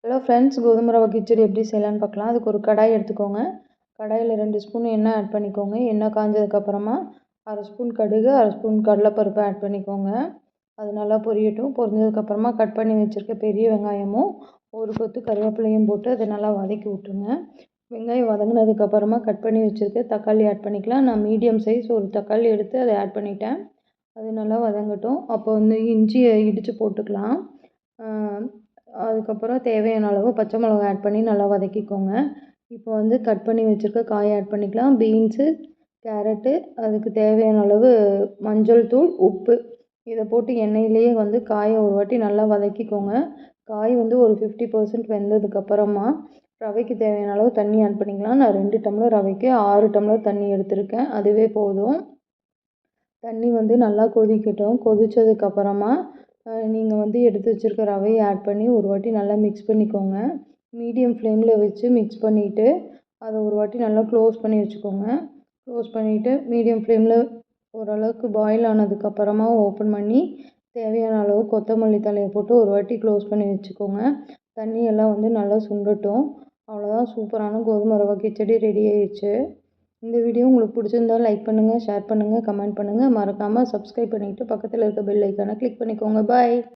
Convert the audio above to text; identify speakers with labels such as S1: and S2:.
S1: Hello friends, கோதுமை ரவை கிச்சடி எப்படி செய்யலான்னு பார்க்கலாம். அதுக்கு ஒரு கடாய் எடுத்துக்கோங்க. கடாயில் 2 ஸ்பூன் எண்ணெய் ஆட் பண்ணிக்கோங்க. எண்ணெய் காஞ்சதுக்கப்புறமா 1/2 ஸ்பூன் கடுகு, 1/2 ஸ்பூன் கடலைப்பருப்பு ஆட் பண்ணிக்கோங்க. அது நல்லா பொரியட்டும். பொரிஞ்சதுக்கப்புறமா கட் பண்ணி வச்சுருக்க பெரிய வெங்காயமும் ஒரு கொத்து கருவேப்பிலையும் போட்டு அதை நல்லா வதக்கி விட்டுருங்க. வெங்காயம் வதங்கினதுக்கப்புறமா கட் பண்ணி வச்சுருக்க தக்காளி ஆட் பண்ணிக்கலாம். நான் மீடியம் சைஸ் ஒரு தக்காளி எடுத்து அதை ஆட் பண்ணிட்டேன். அது நல்லா வதங்கட்டும். அப்போ இஞ்சியை இடித்து போட்டுக்கலாம். அதுக்கப்புறம் தேவையான அளவு பச்சை மிளகா ஆட் பண்ணி நல்லா வதக்கிக்கோங்க. இப்போ கட் பண்ணி வச்சுருக்க காயை ஆட் பண்ணிக்கலாம். பீன்ஸு, கேரட்டு, அதுக்கு தேவையான அளவு மஞ்சள் தூள், உப்பு இதை போட்டு எண்ணெயிலேயே காயை ஒரு வாட்டி நல்லா வதக்கிக்கோங்க. காய் ஒரு 50% வெந்ததுக்கப்புறமா ரவைக்கு தேவையான அளவு தண்ணி ஆட் பண்ணிக்கலாம். நான் 2 டம்ளர் ரவைக்கு 6 டம்ளர் தண்ணி எடுத்திருக்கேன். அதுவே போதும். தண்ணி நல்லா கொதிக்கட்டும். கொதித்ததுக்கப்புறமா நீங்கள் எடுத்து வச்சுருக்க ரவையை ஆட் பண்ணி ஒரு வாட்டி நல்லா மிக்ஸ் பண்ணிக்கோங்க. மீடியம் ஃப்ளேமில் வச்சு மிக்ஸ் பண்ணிவிட்டு அதை ஒரு வாட்டி நல்லா க்ளோஸ் பண்ணி வச்சுக்கோங்க. க்ளோஸ் பண்ணிவிட்டு மீடியம் ஃப்ளேமில் ஓரளவுக்கு பாயில் ஆனதுக்கப்புறமா ஓப்பன் பண்ணி தேவையான அளவு கொத்தமல்லி தழையை போட்டு ஒரு வாட்டி க்ளோஸ் பண்ணி வச்சுக்கோங்க. தண்ணியெல்லாம் நல்லா சுண்டட்டும். அவ்வளோதான், சூப்பரான கோதுமை ரவை கிச்சடி ரெடி ஆயிடுச்சு. இந்த வீடியோ உங்களுக்கு பிடிச்சிருந்தால் லைக் பண்ணுங்கள், ஷேர் பண்ணுங்கள், கமெண்ட் பண்ணுங்கள். மறக்காமல் சப்ஸ்கிரைப் பண்ணிவிட்டு பக்கத்தில் இருக்க பெல் ஐக்கானை கிளிக் பண்ணிக்கோங்க. பாய்.